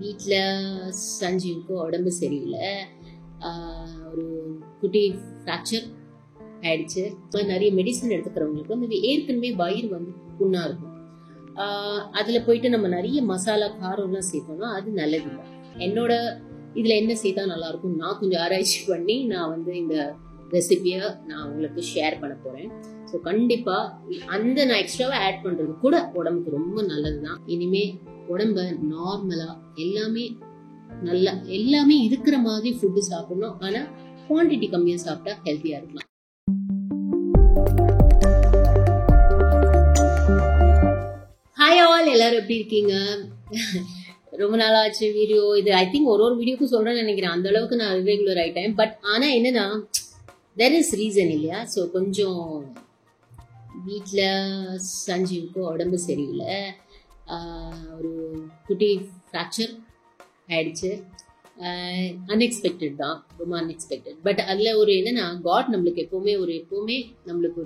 வீட்டில் சஞ்சீவுக்கு உடம்பு சரியில்லை, ஒரு குட்டி ஃப்ராக்சர் ஆயிடுச்சு. நிறைய மெடிசன் எடுத்துக்கிறவங்களுக்கு வந்து ஏற்கனவே வயிறு வந்து புண்ணாக இருக்கும். அதில் போயிட்டு நம்ம நிறைய மசாலா காரம்லாம் சேர்த்தோம்னா அது நல்லது இல்லை. என்னோட இதில் என்ன சேர்த்தா நல்லாயிருக்கும் நான் கொஞ்சம் ஆராய்ச்சி பண்ணி நான் வந்து இந்த ரெசிபியை நான் உங்களுக்கு ஷேர் பண்ண போகிறேன். ஸோ கண்டிப்பாக அந்த நான் எக்ஸ்ட்ராவாக ஆட் பண்ணுறது கூட உடம்புக்கு ரொம்ப நல்லது தான். இனிமேல் உடம்ப நார்மலாக எல்லாமே இருக்கிற மாதிரி ஃபுட்டு சாப்பிடணும். ஆனால் குவான்டிட்டி கம்மியாக சாப்பிட்டா ஹெல்த்தியாக இருக்கலாம். ஹாய் ஆல், எல்லாரும் எப்படி இருக்கீங்க? ரொம்ப நாள் ஆச்சு வீடியோ. இது ஐ திங்க் ஒரு வீடியோக்கும் சொல்கிறேன்னு நினைக்கிறேன். அந்த அளவுக்கு நான் இரெகுலர் ஆகிட்டேன். பட் ஆனால் என்னன்னா தெர் இஸ் ரீசன் இல்லையா. ஸோ கொஞ்சம் வீட்டில் சஞ்சீவுக்கு உடம்பு சரியில்லை, ஒரு குட்டி ஃப்ராக்சர் ஆயிடுச்சு. அன்எக்ஸ்பெக்டட் தான், ரொம்ப அன்எக்ஸ்பெக்டட். பட் அதில் ஒரு என்னன்னா காட் நம்மளுக்கு எப்போவுமே நம்மளுக்கு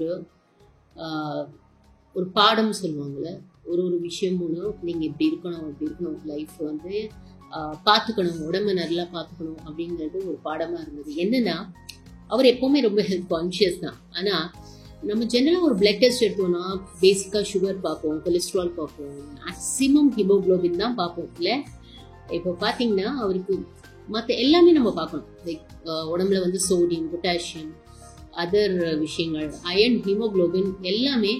ஒரு பாடம் சொல்லுவாங்கள்ல. ஒரு விஷயமும் நீங்கள் இப்படி இருக்கணும் லைஃப் வந்து பார்த்துக்கணும், உடம்பை நல்லா பார்த்துக்கணும் அப்படிங்கிறது ஒரு பாடமாக இருந்தது. என்னன்னா அவர் எப்போவுமே ரொம்ப ஹெல்த் கான்ஷியஸ் தான். ஆனால் நம்ம ஜென்ரலாக ஒரு பிளட் டெஸ்ட் எடுத்தோம்னா பேசிக்காக சுகர் பார்ப்போம், கொலஸ்ட்ரால் பார்ப்போம், மேக்ஸிமம் ஹீமோக்ளோபின் தான் பார்ப்போம் இல்லை. இப்போ பார்த்தீங்கன்னா அவருக்கு மற்ற எல்லாமே நம்ம பார்க்கணும். லைக் உடம்புல வந்து சோடியம், பொட்டாசியம், அதர் விஷயங்கள், அயர்ன், ஹீமோக்ளோபின் எல்லாமே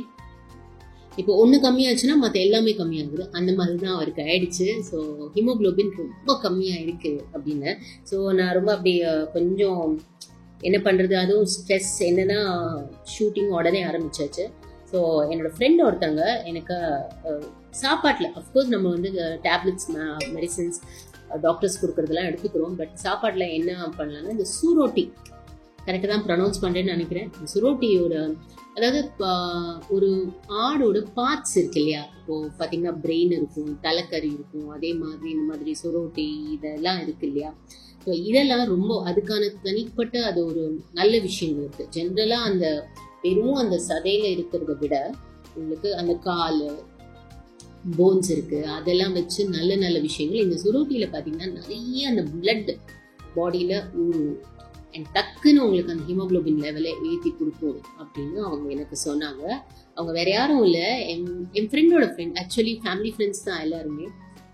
இப்போ ஒன்று கம்மியாச்சுன்னா மற்ற எல்லாமே கம்மியாகுது. அந்த மாதிரி தான் அவருக்கு ஆயிடுச்சு. ஸோ ஹீமோக்ளோபின் ரொம்ப கம்மியாக இருக்குது அப்படின்னு. ஸோ நான் ரொம்ப அப்படி கொஞ்சம் என்ன பண்ணுறது, அதுவும் ஸ்ட்ரெஸ் என்னன்னா ஷூட்டிங் உடனே ஆரம்பிச்சாச்சு. ஸோ என்னோடய ஃப்ரெண்ட் ஒருத்தங்க எனக்கு சாப்பாட்டில் அஃப்கோர்ஸ் நம்ம வந்து டேப்லெட்ஸ், மெடிசன்ஸ், டாக்டர்ஸ் கொடுக்குறதெல்லாம் எடுத்துக்கிறோம். பட் சாப்பாட்டில் என்ன பண்ணலான்னா இந்த சுரோட்டி, கரெக்டாக தான் ப்ரொனவுன்ஸ் பண்ணுறேன்னு நினைக்கிறேன். இந்த சுரோட்டியோட அதாவது ஒரு ஆடோட பார்ட்ஸ் இருக்கு இல்லையா. இப்போது பார்த்தீங்கன்னா பிரெயின் இருக்கும், தலைக்கறி இருக்கும், அதே மாதிரி இந்த மாதிரி சுரோட்டி இதெல்லாம் இருக்கு இல்லையா. ஸோ இதெல்லாம் ரொம்ப அதுக்கான தனிப்பட்ட அது ஒரு நல்ல விஷயங்கள் இருக்குது. ஜென்ரலாக அந்த வெறும் அந்த சதையில் இருக்கிறத விட உங்களுக்கு அந்த கால், போன்ஸ் இருக்குது, அதெல்லாம் வச்சு நல்ல விஷயங்கள் இந்த சுரோட்டியில் பார்த்தீங்கன்னா நிறைய அந்த பிளட் பாடியில் ஊறும். அண்ட் டக்குன்னு உங்களுக்கு அந்த ஹீமோக்ளோபின் லெவலை ஏற்றி கொடுக்கும் அப்படின்னு அவங்க எனக்கு சொன்னாங்க. அவங்க வேற யாரும் இல்லை, என் ஃப்ரெண்டோட ஃப்ரெண்ட். ஆக்சுவலி ஃபேமிலி ஃப்ரெண்ட்ஸ் தான் எல்லாருமே.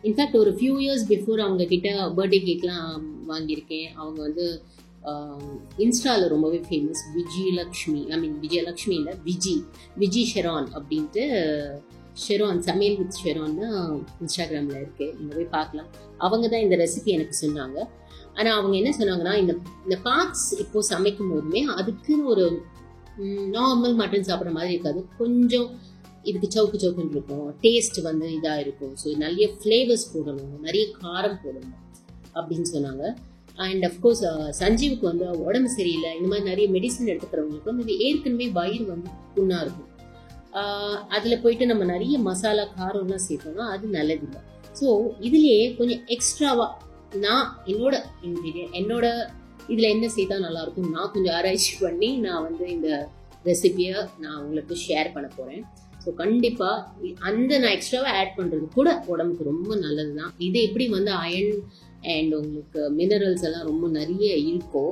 இன்ஃபேக்ட் ஒரு ஃபியூ இயர்ஸ் பிஃபோர் அவங்க கிட்ட பர்த்டே கேக்லாம் வாங்கியிருக்கேன். அவங்க வந்து இன்ஸ்டாவில் ரொம்பவே ஃபேமஸ், விஜயலக்ஷ்மி இல்லை, விஜி ஷெரான் அப்படின்ட்டு, ஷெரான் சமையல் வித் ஷெரான்னு இன்ஸ்டாகிராமில் இருக்குது, நீங்கள் போய் பார்க்கலாம். அவங்க தான் இந்த ரெசிபி எனக்கு சொன்னாங்க. ஆனால் அவங்க என்ன சொன்னாங்கன்னா இந்த பார்ட்ஸ் இப்போது சமைக்கும் போதுமே அதுக்குன்னு ஒரு நார்மல் மட்டன் சாப்பிட்ற மாதிரி இருக்காது, கொஞ்சம் இதுக்கு சவுக்குன்னு இருக்கும், டேஸ்ட் வந்து இதாக இருக்கும். ஸோ நிறைய ஃப்ளேவர்ஸ் போடணும், நிறைய காரம் போடணும் அப்படின்னு சொன்னாங்க. அண்ட் அஃப்கோர்ஸ் சஞ்சீவுக்கு வந்து உடம்பு சரியில்லை, இந்த மாதிரி நிறைய மெடிசன் எடுத்துக்கிறவங்களுக்கு வந்து ஏற்கனவே வயிறு வந்து புண்ணாக இருக்கும். அதில் போயிட்டு நம்ம நிறைய மசாலா காரம்லாம் சேர்த்தோம்னா அது நல்லதில்லை. ஸோ இதுலேயே கொஞ்சம் எக்ஸ்ட்ராவாக நான் என்னோட இதில் என்ன சேர்த்தா நல்லாயிருக்கும் நான் கொஞ்சம் ஆராய்ச்சி பண்ணி நான் வந்து இந்த ரெசிபியை நான் உங்களுக்கு ஷேர் பண்ண போகிறேன். ஸோ கண்டிப்பாக நான் எக்ஸ்ட்ராவாக ஆட் பண்ணுறது கூட உடம்புக்கு ரொம்ப நல்லது தான். இது எப்படி வந்து அயர்ன் அண்ட் உங்களுக்கு மினரல்ஸ் எல்லாம் ரொம்ப நிறைய இருக்கோ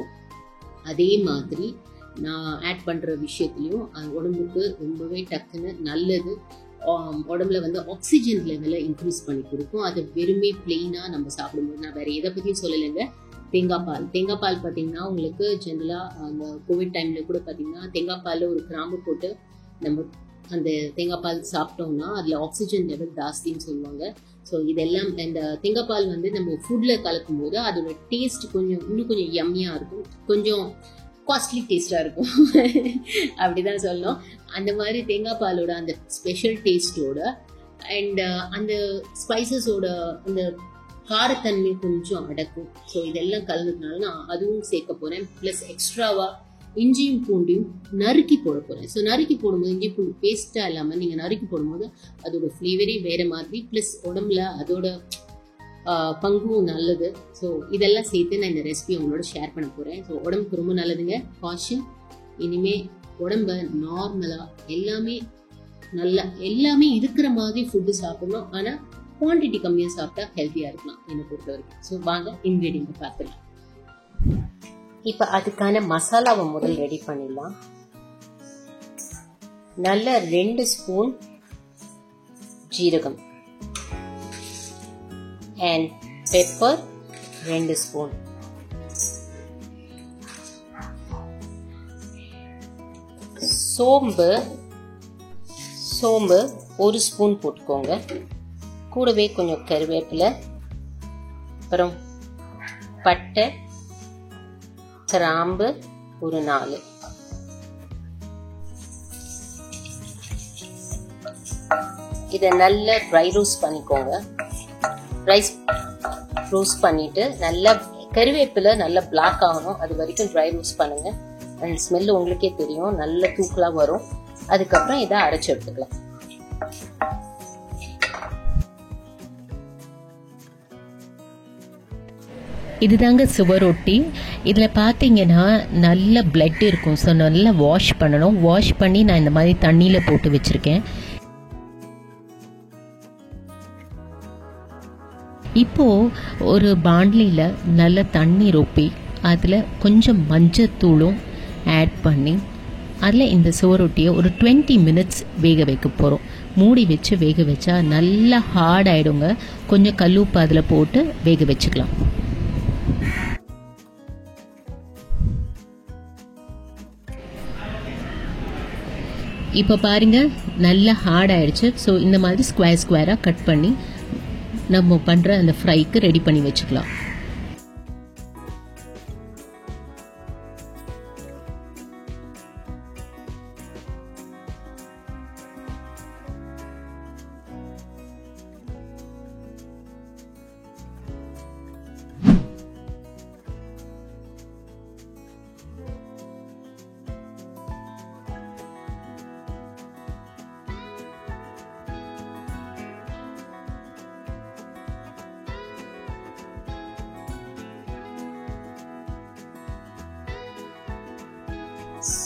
அதே மாதிரி நான் ஆட் பண்ணுற விஷயத்துலையும் உடம்புக்கு ரொம்பவே டக்குன்னு நல்லது. உடம்புல வந்து ஆக்சிஜன் லெவலை இன்க்ரீஸ் பண்ணி கொடுக்கும். அது வெறுமே பிளெயினாக நம்ம சாப்பிடும்போது, நான் வேறு எதை பற்றியும் சொல்லலைங்க. தேங்காய் பால் பார்த்தீங்கன்னா உங்களுக்கு ஜென்ரலாக அந்த கோவிட் டைமில் கூட பார்த்தீங்கன்னா தேங்காய் பாலில் ஒரு கிராம்பு போட்டு நம்ம அந்த தேங்காய் பால் சாப்பிட்டோம்னா அதில் ஆக்சிஜன் லெவல் ஜாஸ்தின்னு சொல்லுவாங்க. ஸோ இதெல்லாம் இந்த தேங்காய் பால் வந்து நம்ம ஃபுட்டில் கலக்கும் போது அதோட டேஸ்ட் இன்னும் கொஞ்சம் யம்மியாக இருக்கும், கொஞ்சம் காஸ்ட்லி டேஸ்டாக இருக்கும் அப்படிதான் சொல்லணும். அந்த மாதிரி தேங்காய் பாலோட அந்த ஸ்பெஷல் டேஸ்டோட அண்ட் அந்த ஸ்பைசஸோட அந்த காரத்தன்மை கொஞ்சம் அடக்கும். ஸோ இதெல்லாம் கலந்துனால நான் அதுவும் சேர்க்க போகிறேன். ப்ளஸ் எக்ஸ்ட்ராவாக இஞ்சியும் பூண்டையும் நறுக்கி போட போகிறேன். ஸோ நறுக்கி போடும்போது இஞ்சி பூண்டு பேஸ்ட்டாக இல்லாமல் நீங்கள் நறுக்கி போடும்போது அதோட ஃப்ளேவரே வேறு மாதிரி, ப்ளஸ் உடம்புல அதோட பங்கும் நல்லது. ஸோ இதெல்லாம் சேர்த்து நான் இந்த ரெசிபி உங்களோட ஷேர் பண்ண போகிறேன். ஸோ உடம்புக்கு ரொம்ப நல்லதுங்க. காஷன், இனிமேல் உடம்ப நார்மலாக எல்லாமே இருக்கிற மாதிரி ஃபுட்டு சாப்பிடணும். ஆனால் குவான்டிட்டி கம்மியாக சாப்பிட்டா ஹெல்த்தியாக இருக்கலாம் என்னை பொறுத்த வரைக்கும். ஸோ வாங்க இன்க்ரீடியன்ட் பார்த்துக்கலாம். இப்போ அதுக்கான மசாலாவை முதல் ரெடி பண்ணிடலாம். நல்ல 2 ஸ்பூன் ஜீரகம் அண்ட் பெப்பர் 2 ஸ்பூன், சோம்பு 1 ஸ்பூன் போட்டுக்கோங்க. கூடவே கொஞ்சம் கருவேப்பிலை, அப்புறம் பட்டை, கிராம்பு ஒரு 4. இதை நல்லா ட்ரை ரோஸ்ட் பண்ணிக்கோங்க. ரோஸ்ட் பண்ணிட்டு நல்லா கருவேப்பிலை நல்லா பிளாக் ஆகணும், அது வரைக்கும் ட்ரை ரோஸ்ட் பண்ணுங்க. அந்த ஸ்மெல் உங்களுக்கே தெரியும், நல்ல தூக்கலாக வரும். அதுக்கப்புறம் இதை அரைச்சி எடுத்துக்கலாம். இதுதாங்க சுவரொட்டி. இதில் பார்த்தீங்கன்னா நல்ல பிளட் இருக்கும். ஸோ நல்லா வாஷ் பண்ணணும். வாஷ் பண்ணி நான் இந்த மாதிரி தண்ணியில் போட்டு வச்சுருக்கேன். இப்போது ஒரு பாண்ட்லியில் நல்ல தண்ணி ரொப்பி அதில் கொஞ்சம் மஞ்சத்தூளும் ஆட் பண்ணி அதில் இந்த சுவரொட்டியை ஒரு 20 மினிட்ஸ் வேக வைக்க போகிறோம். மூடி வச்சு வேக வச்சா நல்லா ஹார்ட் ஆகிடுங்க. கொஞ்சம் கல்லுப்பு அதில் போட்டு வேக வச்சுக்கலாம். இப்போ பாருங்கள் நல்லா ஹார்ட் ஆயிடுச்சு. ஸோ இந்த மாதிரி ஸ்கொயராக கட் பண்ணி நம்ம பண்ணுற அந்த ஃப்ரைக்கு ரெடி பண்ணி வச்சுக்கலாம்.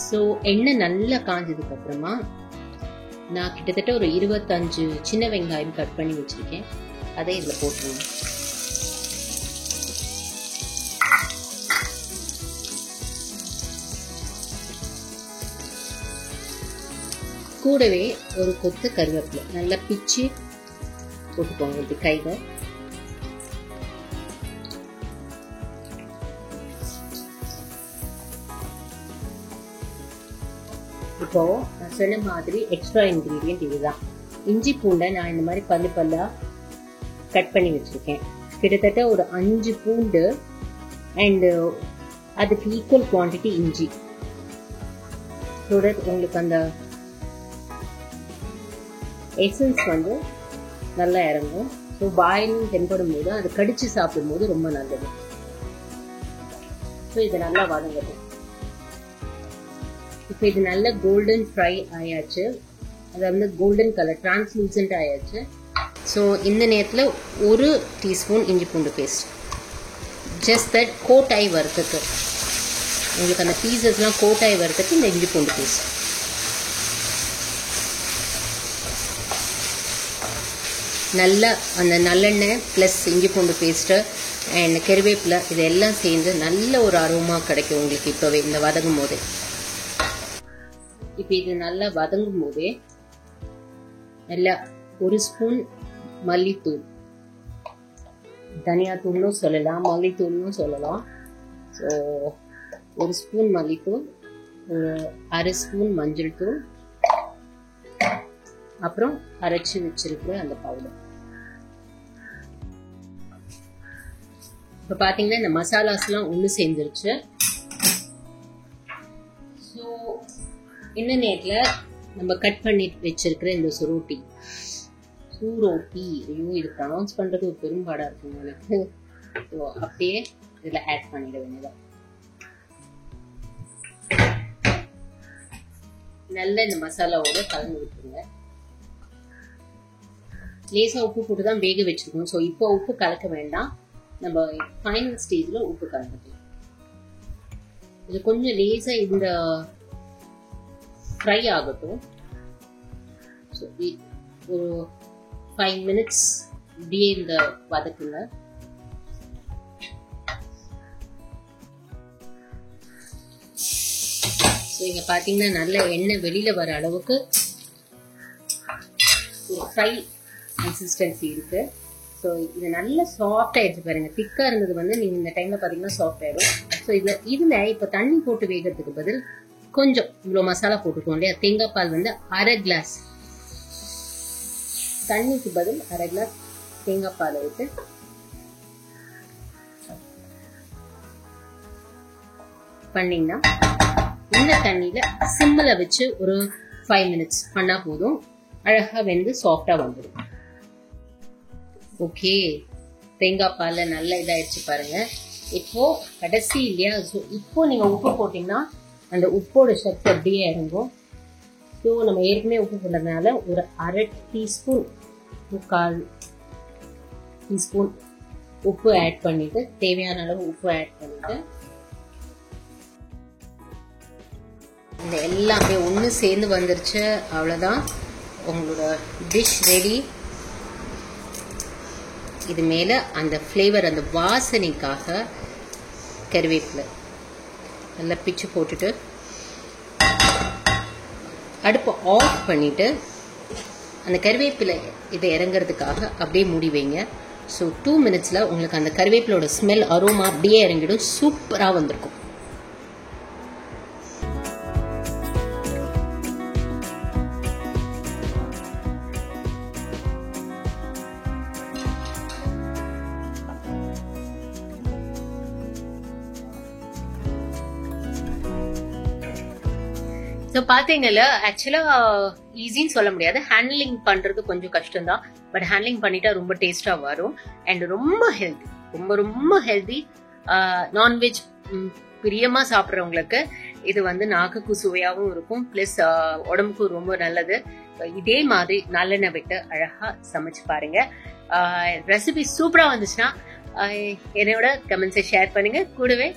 ஸோ எண்ணெய் நல்லா காஞ்சதுக்கு அப்புறமா நான் கிட்டத்தட்ட ஒரு 25 சின்ன வெங்காயம் கட் பண்ணி வச்சிருக்கேன். அதை இதில் போட்டுருங்க. கூடவே ஒரு கொத்து கருவேப்பிலை நல்லா பிச்சு போட்டுக்கோங்க இது கையில். இப்போ நான் சொன்ன மாதிரி எக்ஸ்ட்ரா இன்க்ரீடியன்ட் இதுதான். இஞ்சி பூண்டை நான் இந்த மாதிரி பல்லா கட் பண்ணி வச்சிருக்கேன். கிட்டத்தட்ட ஒரு 5 பூண்டு அண்ட் அதுக்கு ஈக்குவல் குவான்டிட்டி இஞ்சி. ஸோ தட் உங்களுக்கு அந்த எசன்ஸ் வந்து நல்லா இறங்கும். ஸோ பாயிலிங் தென்படும் போது அது கடிச்சு சாப்பிடும் போது ரொம்ப நல்லது. ஸோ இது நல்லா வதங்கணும். இப்போ இது நல்ல கோல்டன் ஃப்ரை ஆயாச்சு. அது வந்து கோல்டன் கலர் டிரான்ஸ்லூசன்ட் ஆயாச்சு. ஸோ இந்த நேரத்தில் 1 டீஸ்பூன் இஞ்சி பூண்டு பேஸ்ட், ஜஸ்ட் தட் கோட்டாய் வறுத்துக்கு, உங்களுக்கு அந்த பீசஸ்லாம் கோட்டாய் வறுத்துக்கு இந்த இஞ்சி பூண்டு பேஸ்ட். நல்லா அந்த நல்லெண்ணெய் ப்ளஸ் இஞ்சி பூண்டு பேஸ்ட்டு அண்ட் கருவேப்பிலை இதெல்லாம் சேர்ந்து நல்ல ஒரு அரோமா கிடைக்கும் உங்களுக்கு இப்போவே இந்த வதங்கும் போதே. இப்போ இது நல்லா வதங்கும் போதே நல்லா 1 ஸ்பூன் மல்லித்தூள், தனியாத்தூள்னும் சொல்லலாம், மல்லித்தூள்னும் சொல்லலாம். ஸோ 1 ஸ்பூன் மல்லித்தூள், 1/2 ஸ்பூன் மஞ்சள் தூள், அப்புறம் அரைச்சி வச்சிருக்கிற அந்த பவுடர். இப்போ பார்த்தீங்கன்னா இந்த மசாலாஸ்லாம் ஒன்று சேர்ந்துருச்சு. ஸோ இந்த நேரத்தில் நம்ம கட் பண்ணி வச்சிருக்கிற இந்த சுரோட்டி, ஐயோ இது ப்ரொனவுன்ஸ் பண்ணுறது ஒரு பெரும்பாடாக இருக்குங்க எனக்கு. ஸோ அப்படியே இதில் ஆட் பண்ணிட வேண்டியதான். நல்ல இந்த மசாலாவோட கலந்து விட்டுருங்க. லேசாக உப்பு போட்டு தான் வேக வச்சிருக்கோம். ஸோ இப்போ உப்பு கலக்க வேண்டாம், நம்ம ஃபைனல் ஸ்டேஜில் உப்பு கலந்துக்கலாம். இது கொஞ்சம் லேசாக இந்த ஃப்ரை ஆகட்டும். ஸோ ஒரு 5 மினிட்ஸ் இப்படியே இந்த வதக்குங்க. இங்க பாத்தீங்கன்னா நல்ல எண்ணெய் வெளியில வர அளவுக்கு ஒரு ஃப்ரை கன்சிஸ்டன்சி இருக்கு. ஸோ இது நல்ல சாஃப்ட் ஆயிடுச்சு பாருங்க. திக்கா இருந்தது வந்து நீங்க இந்த டைம்ல பாத்தீங்கன்னா சாஃப்ட் ஆயிடும். ஸோ இதுல இப்ப தண்ணி போட்டு வேகிறதுக்கு பதில் கொஞ்சம் இவ்வளவு மசாலா போட்டுக்கோம் இல்லையா. தேங்காய் பால் வந்து 1/2 கிளாஸ், தண்ணிக்கு பதில் 1/2 கிளாஸ் தேங்காய் பால் விட்டு பண்ணீங்கன்னா இந்த தண்ணியில சிம்மில் வச்சு ஒரு 5 மினிட்ஸ் பண்ணா போதும். அழகா வெந்து சாஃப்டா வந்துடும். ஓகே, தேங்காய் பால் நல்லா இதாயிடுச்சு பாருங்க. இப்போ கடைசி இல்லையா, ஸோ இப்போ நீங்க உப்பு போட்டீங்கன்னா அந்த உப்போட சத்து அப்படியே இறங்கும். ஸோ நம்ம ஏற்கனவே உப்பு போட்டதுனால ஒரு 1/2 டீஸ்பூன் 1/4 டீஸ்பூன் உப்பு ஆட் பண்ணிட்டு, தேவையான அளவு உப்பு ஆட் பண்ணிட்டு இந்த எல்லாமே ஒன்று சேர்ந்து வந்துருச்சு. அவ்வளோதான், உங்களோட டிஷ் ரெடி. இது மேலே அந்த ஃப்ளேவர், அந்த வாசனைக்காக கருவேப்பிலை நல்லா பிச்சு போட்டுட்டு அடுப்பை ஆஃப் பண்ணிட்டு அந்த கருவேப்பிலை இதை இறங்குறதுக்காக அப்படியே மூடி வைங்க. ஸோ 2 மினிட்ஸில் உங்களுக்கு அந்த கருவேப்பிலோட ஸ்மெல் அரோமா அப்படியே இறங்கிடும். சூப்பராக வந்திருக்கும். ஸோ பார்த்தீங்கல்ல, ஆக்சுவலாக ஈஸின்னு சொல்ல முடியாது, ஹேண்ட்லிங் பண்ணுறது கொஞ்சம் கஷ்டம்தான். பட் ஹேண்ட்லிங் பண்ணிட்டா ரொம்ப டேஸ்டாக வரும். அண்ட் ரொம்ப ஹெல்தி, ரொம்ப ரொம்ப ஹெல்தி. நான்வெஜ் பிரியமாக சாப்பிட்றவங்களுக்கு இது வந்து நாக்குக்கு சுவையாகவும் இருக்கும், ப்ளஸ் உடம்புக்கும் ரொம்ப நல்லது. இதே மாதிரி நல்லெண்ணெய் விட்டு அழகாக சமைச்சு பாருங்க. ரெசிபி சூப்பராக வந்துச்சுன்னா என்னோட கமெண்ட்ஸை ஷேர் பண்ணுங்க. கூடவே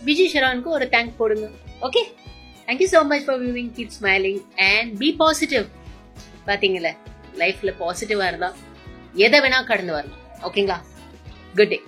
விஜய் ஷரானுக்கு ஒரு தேங்க் போடுங்க. Okay, thank you so much for viewing. Keep smiling and be positive. பாத்தீங்களா, லைஃப்ல பாசிட்டிவா இருந்தா எதை வேணா கடந்து வரலாம். ஓகேங்களா, குட் டே.